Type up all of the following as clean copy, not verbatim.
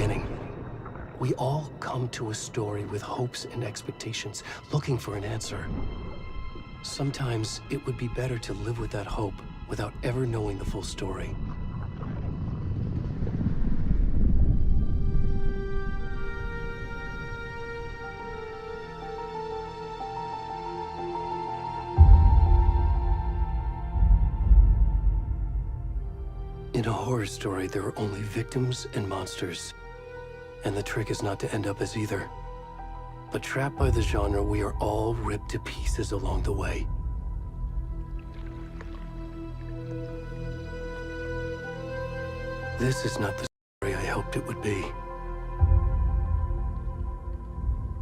beginning. We all come to a story with hopes and expectations, looking for an answer. Sometimes it would be better to live with that hope without ever knowing the full story. In a horror story, there are only victims and monsters. And the trick is not to end up as either. But trapped by the genre, we are all ripped to pieces along the way. This is not the story I hoped it would be.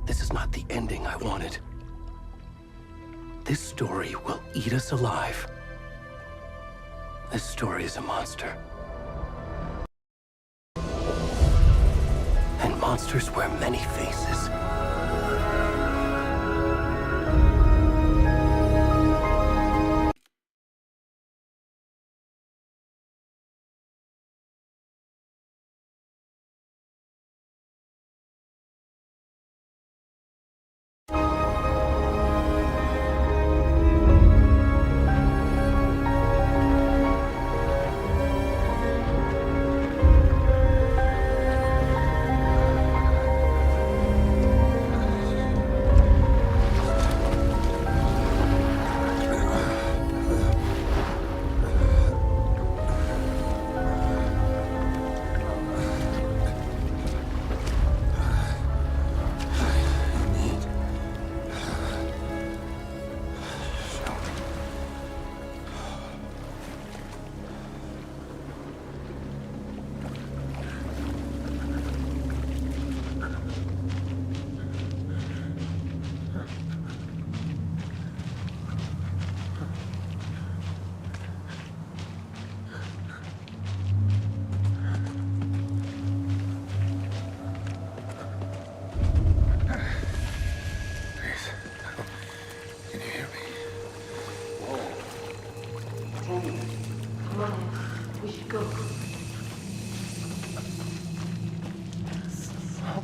This is not the ending I wanted. This story will eat us alive. This story is a monster. And monsters wear many faces.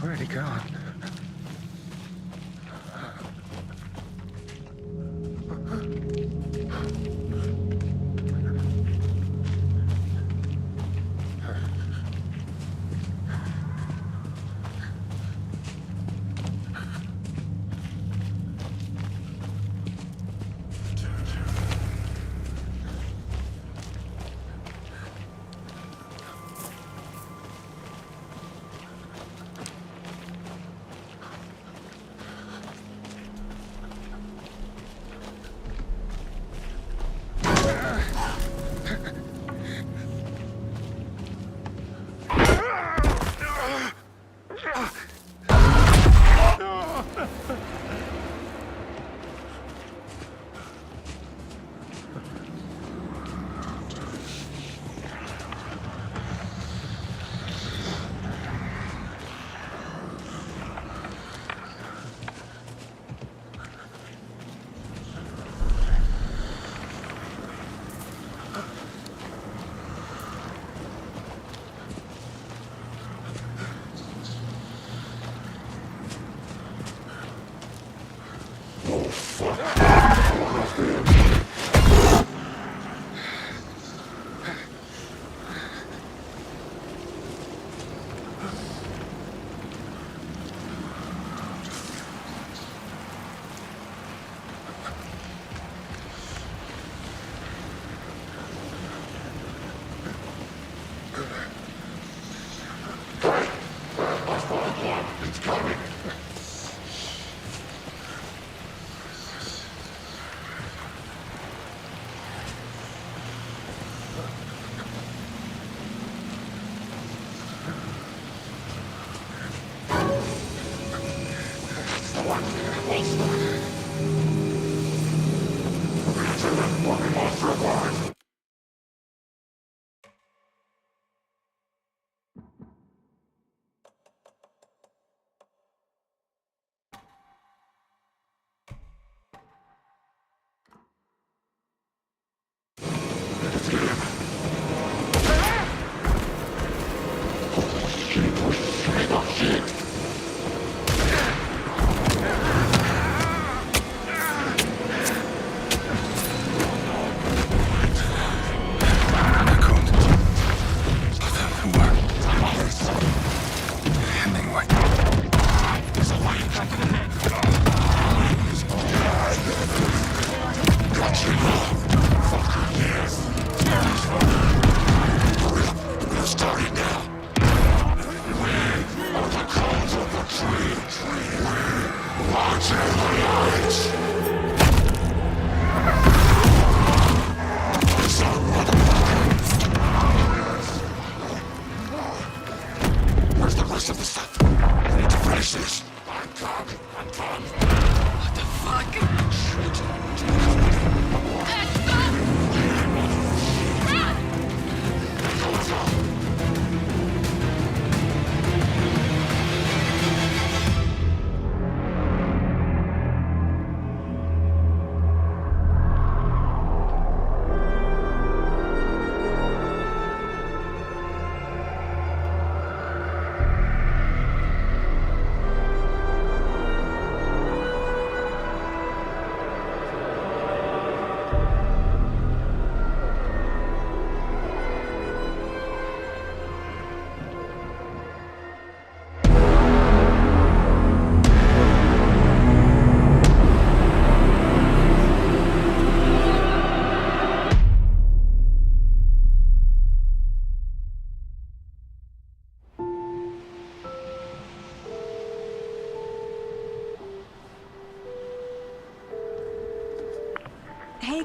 Already gone.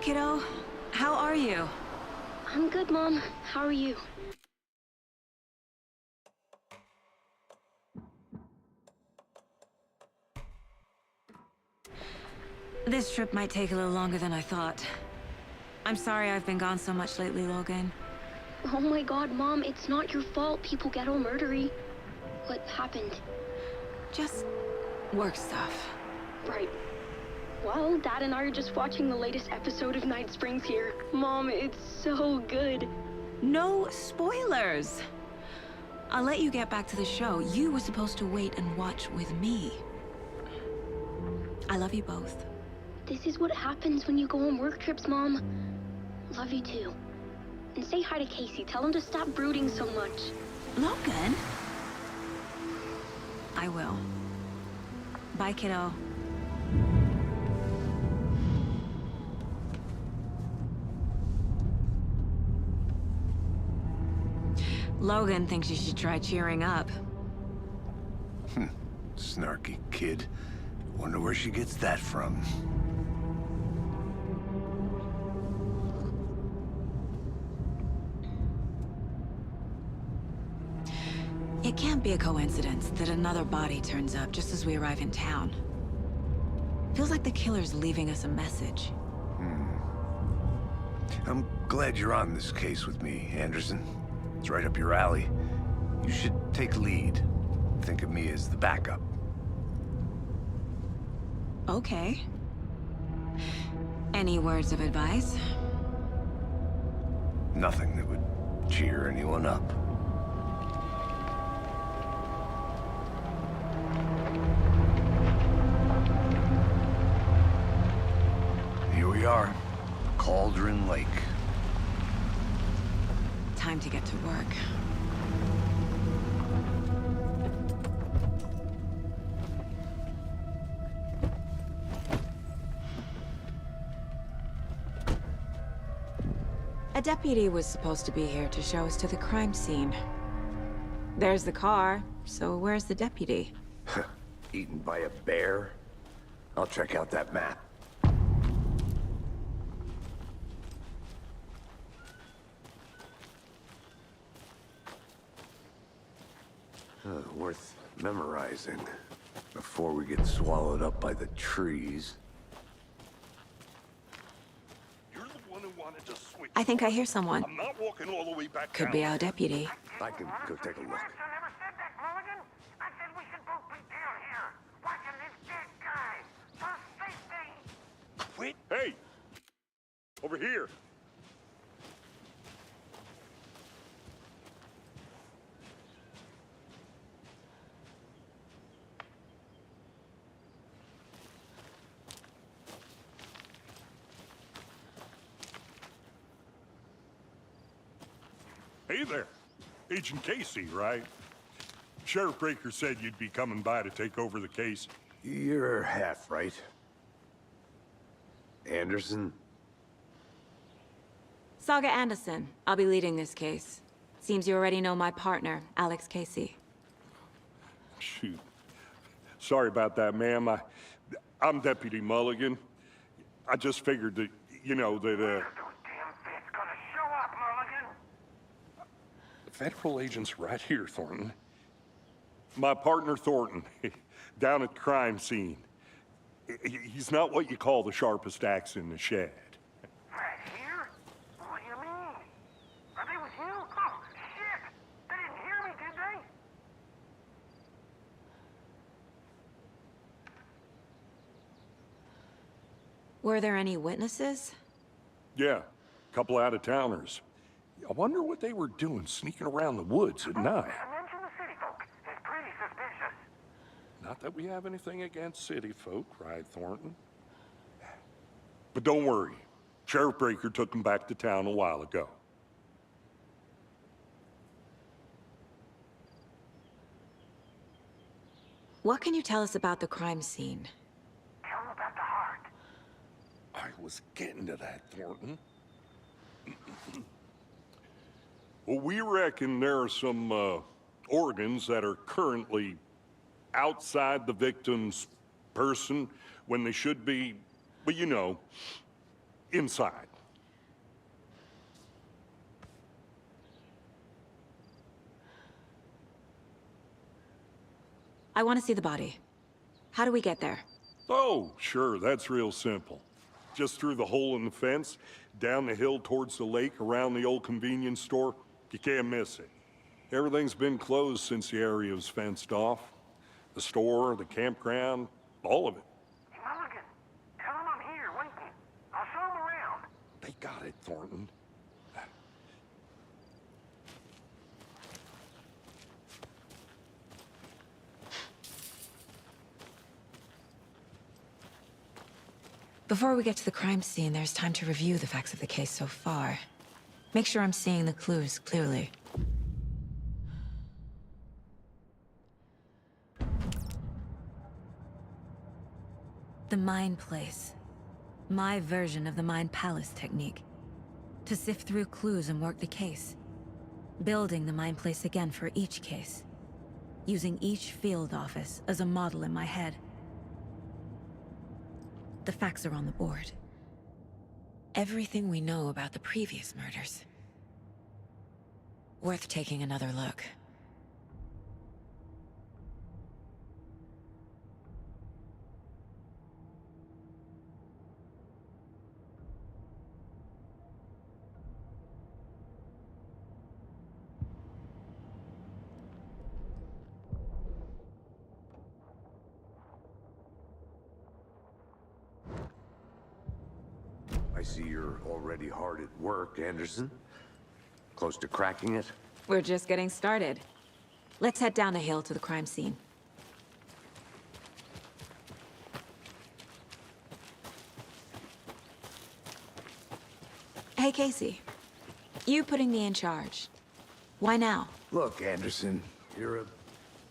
kiddo. How are you? I'm good, Mom. How are you? This trip might take a little longer than I thought. I'm sorry I've been gone so much lately, Logan. Oh my god, Mom, it's not your fault people get all murdery. What happened? Just work stuff. Right. Well, Dad and I are just watching the latest episode of Night Springs here. Mom, it's so good. No spoilers! I'll let you get back to the show. You were supposed to wait and watch with me. I love you both. This is what happens when you go on work trips, Mom. Love you too. And say hi to Casey. Tell him to stop brooding so much. Logan? I will. Bye, kiddo. Logan thinks you should try cheering up. Snarky kid. Wonder where she gets that from. It can't be a coincidence that another body turns up just as we arrive in town. Feels like the killer's leaving us a message. I'm glad you're on this case with me, Anderson. It's right up your alley. You should take lead. Think of me as the backup. Okay. Any words of advice? Nothing that would cheer anyone up. Here we are, Cauldron Lake. Time to get to work. A deputy was supposed to be here to show us to the crime scene. There's the car, so where's the deputy? Eaten by a bear? I'll check out that map. Worth memorizing before we get swallowed up by the trees. You're the one who wanted to switch. I think I hear someone. I'm not walking all the way back Could down. be our deputy. I can go take a look. Never said that, Mulligan. I said we should both be down here, watching this dead guy. For safety. Wait. Hey! Over here. Hey there. Agent Casey, right? Sheriff Breaker said you'd be coming by to take over the case. You're half right. Anderson? Saga Anderson. I'll be leading this case. Seems you already know my partner, Alex Casey. Shoot. Sorry about that, ma'am. I'm Deputy Mulligan. I just figured that, you know, that, Those damn feds gonna show up, Mulligan. Federal agent's right here, Thornton. My partner, Thornton, down at the crime scene. He's not what you call the sharpest axe in the shed. Right here? What do you mean? Are they with you? Oh, shit! They didn't hear me, did they? Were there any witnesses? Yeah, a couple out-of-towners. I wonder what they were doing sneaking around the woods at night. Mention the city folk. It's pretty suspicious. Not that we have anything against city folk, cried Thornton. But don't worry. Sheriff Breaker took them back to town a while ago. What can you tell us about the crime scene? Tell them about the heart. I was getting to that, Thornton. Well, we reckon there are some organs that are currently outside the victim's person when they should be, well, you know, inside. I want to see the body. How do we get there? Oh, sure, that's real simple. Just through the hole in the fence, down the hill towards the lake, around the old convenience store. You can't miss it. Everything's been closed since the area was fenced off. The store, the campground, all of it. Hey, Mulligan, tell him I'm here, waiting. I'll show him around. They got it, Thornton. Before we get to the crime scene, there's time to review the facts of the case so far. Make sure I'm seeing the clues clearly. The Mind Place. My version of the Mind Palace technique. To sift through clues and work the case. Building the Mind Place again for each case. Using each field office as a model in my head. The facts are on the board. Everything we know about the previous murders. Worth taking another look. I see you're already hard at work, Anderson. Close to cracking it? We're just getting started. Let's head down the hill to the crime scene. Hey, Casey. You putting me in charge. Why now? Look, Anderson, you're a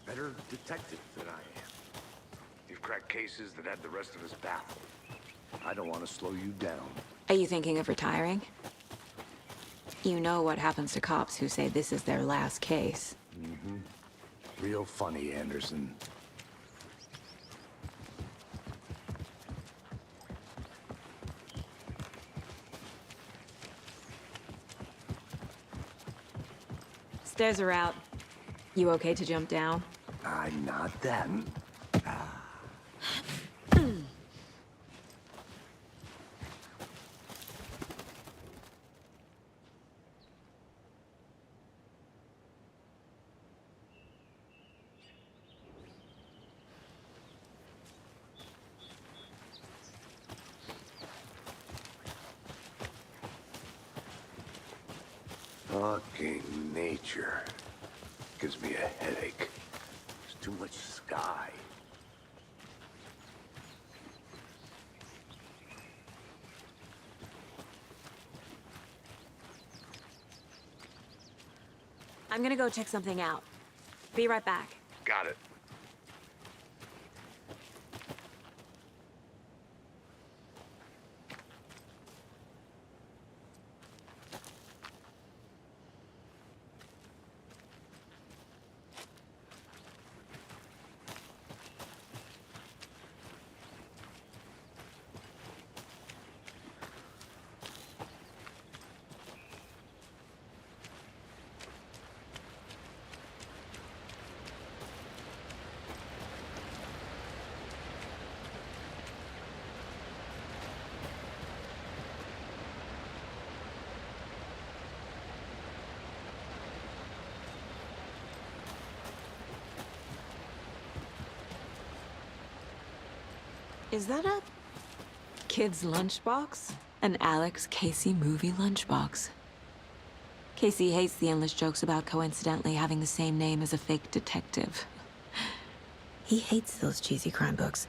better detective than I am. You've cracked cases that had the rest of us baffled. I don't want to slow you down. Are you thinking of retiring? You know what happens to cops who say this is their last case. Real funny, Anderson. Stairs are out. You okay to jump down? I'm not that. Fucking nature. Gives me a headache. There's too much sky. I'm gonna go check something out. Be right back. Got it. Is that a kid's lunchbox? An Alex Casey movie lunchbox. Casey hates the endless jokes about coincidentally having the same name as a fake detective. He hates those cheesy crime books,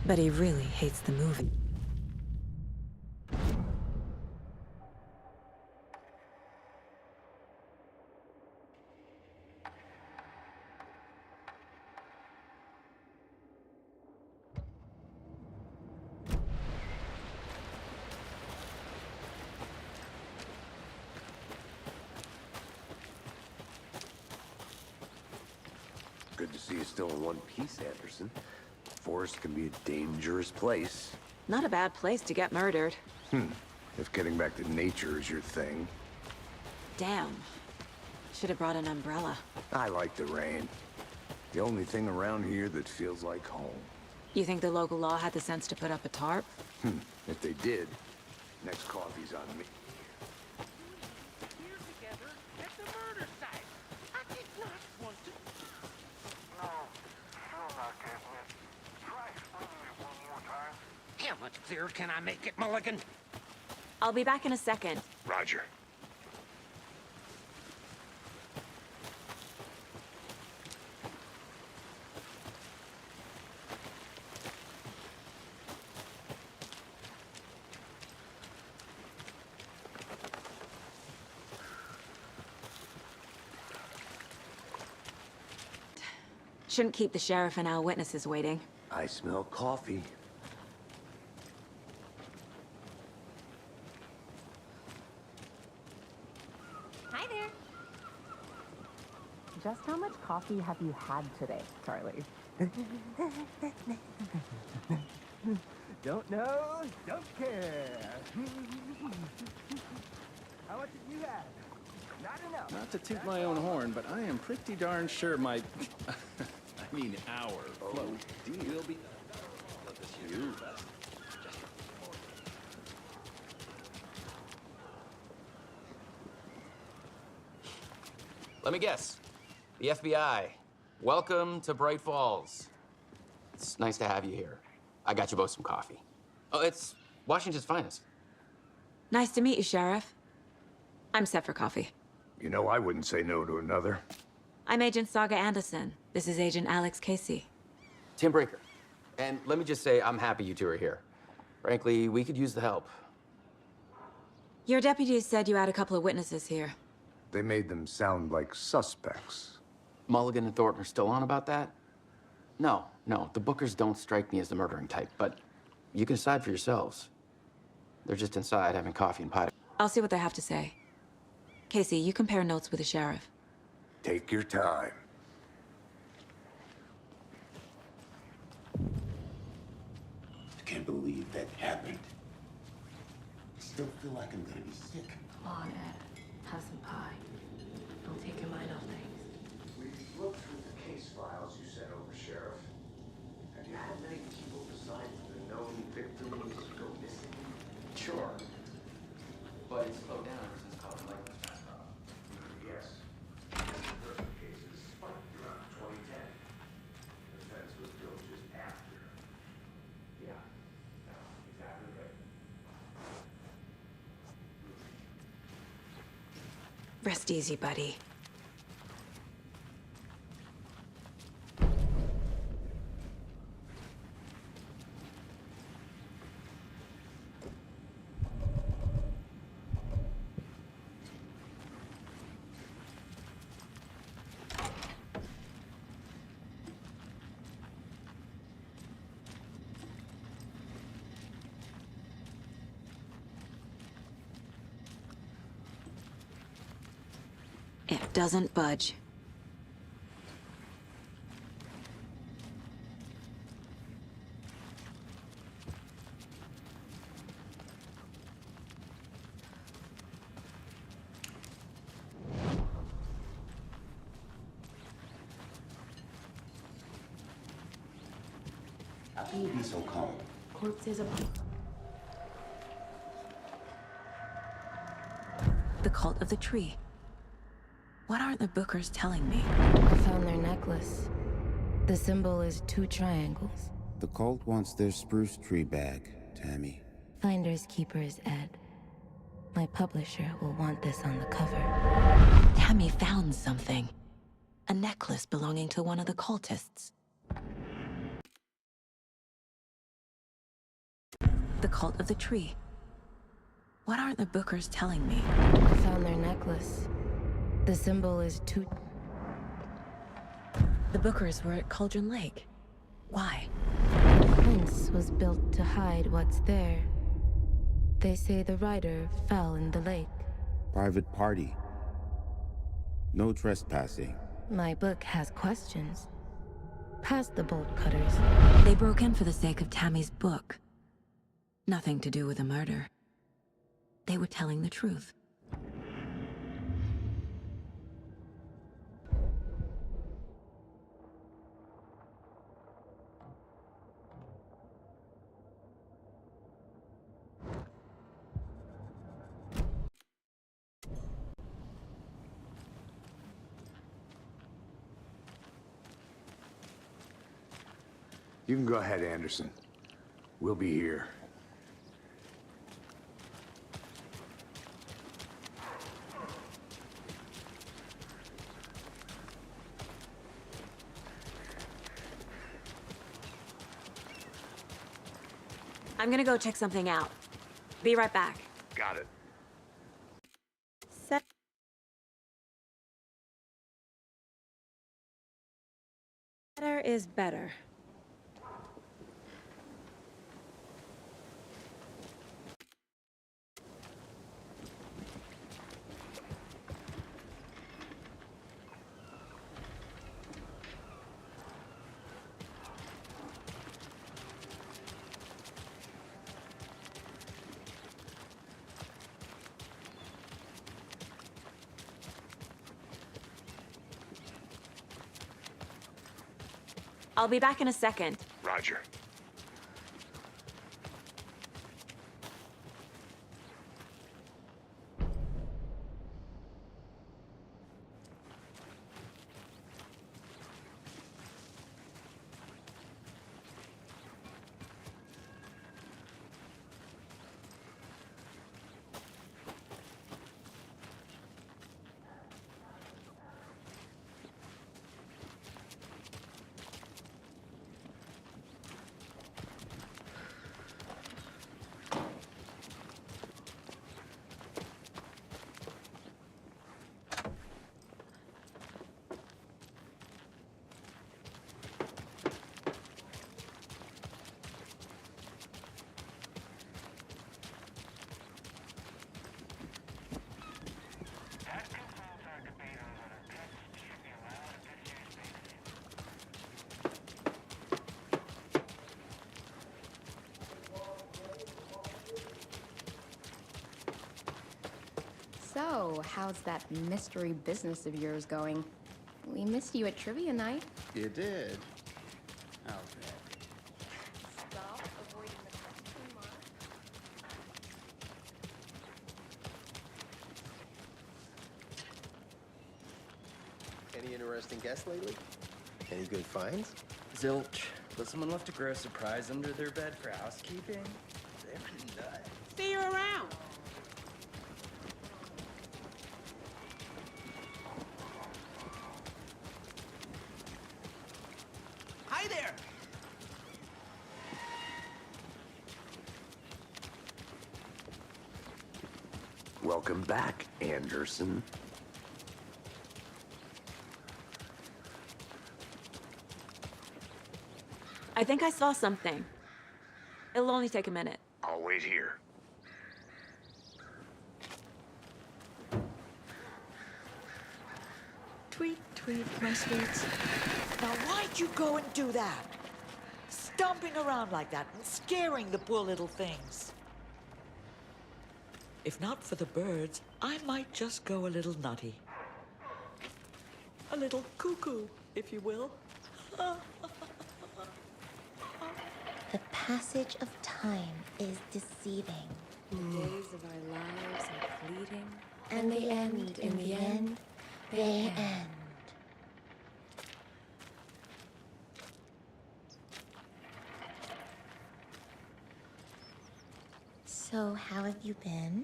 but he really hates the movie. Good to see you still in one piece, Anderson. Forest can be a dangerous place. Not a bad place to get murdered. If getting back to nature is your thing. Damn. Should have brought an umbrella. I like the rain. The only thing around here that feels like home. You think the local law had the sense to put up a tarp? If they did, next coffee's on me. Here together at the murder site. I did not want to. No, still not getting it. Try explaining it one more time. How much clearer can I make it, Mulligan? I'll be back in a second. Roger. Shouldn't keep the sheriff and our witnesses waiting. I smell coffee. Hi there. Just how much coffee have you had today, Charlie? Don't know, don't care. How much have you had? Not enough. Not to toot my own horn, but I am pretty darn sure my... I mean, our float will be... Let me guess. The FBI. Welcome to Bright Falls. It's nice to have you here. I got you both some coffee. Oh, it's Washington's finest. Nice to meet you, Sheriff. I'm set for coffee. You know, I wouldn't say no to another. I'm Agent Saga Anderson. This is Agent Alex Casey. Tim Breaker. And let me just say, I'm happy you two are here. Frankly, we could use the help. Your deputies said you had a couple of witnesses here. They made them sound like suspects. Mulligan and Thornton are still on about that? No, the Bookers don't strike me as the murdering type, but you can decide for yourselves. They're just inside having coffee and pie. I'll see what they have to say. Casey, you compare notes with the sheriff. Take your time. I can't believe that happened. I still feel like I'm gonna be sick. Come on, Ed. Have some pie. Don't take your mind off things. We looked through the case files you sent over, Sheriff. Have you had many people besides the known victims go missing? Sure. But it's slowed down ever since Colin Lake was passed off. Yes. First cases spiked around 2010. The fence was built just after. Yeah. Exactly right. Rest easy, buddy. It doesn't budge. How can you be so calm? Corpses of... The cult of the tree. What aren't the Bookers telling me? I found their necklace. The symbol is 2 triangles. The cult wants their spruce tree back, Tammy. Finders keepers, Ed. My publisher will want this on the cover. Tammy found something. A necklace belonging to one of the cultists. The cult of the tree. What aren't the Bookers telling me? I found their necklace. The symbol is 2... The Bookers were at Cauldron Lake. Why? The fence was built to hide what's there. They say the rider fell in the lake. Private party. No trespassing. My book has questions. Past the bolt cutters. They broke in for the sake of Tammy's book. Nothing to do with the murder. they were telling the truth. You can go ahead, Anderson. We'll be here. I'm gonna go check something out. Be right back. Got it. Better is better. I'll be back in a second. Roger. So, how's that mystery business of yours going? We missed you at trivia night. You did? How bad? Stop avoiding the question mark. Any interesting guests lately? Any good finds? Zilch. But someone left a gross surprise under their bed for housekeeping? They were nuts. See you around. Hi there. Welcome back, Anderson. I think I saw something. It'll only take a minute. I'll wait here. Tweet, tweet, my sweets. Now, why'd you go and do that? Stomping around like that and scaring the poor little things. If not for the birds, I might just go a little nutty. A little cuckoo, if you will. The passage of time is deceiving. The days of our lives are fleeting. And they end, in the end, they end. So, how have you been?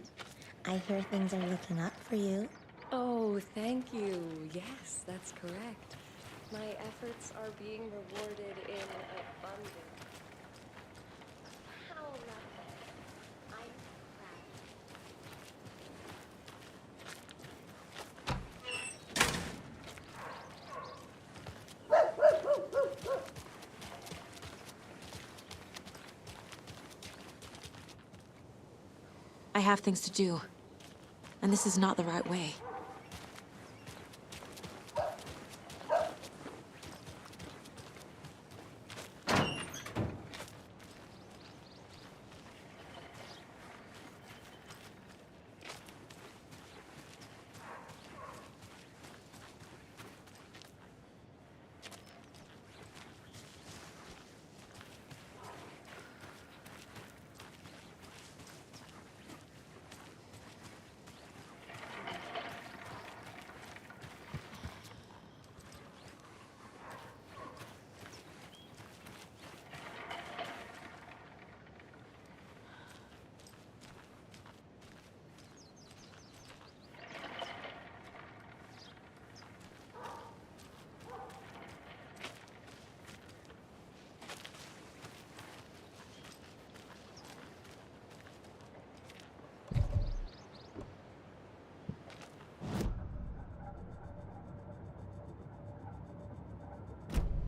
I hear things are looking up for you. Oh, thank you. Yes, that's correct. My efforts are being rewarded in abundance. How lovely. I'm I have things to do. And this is not the right way.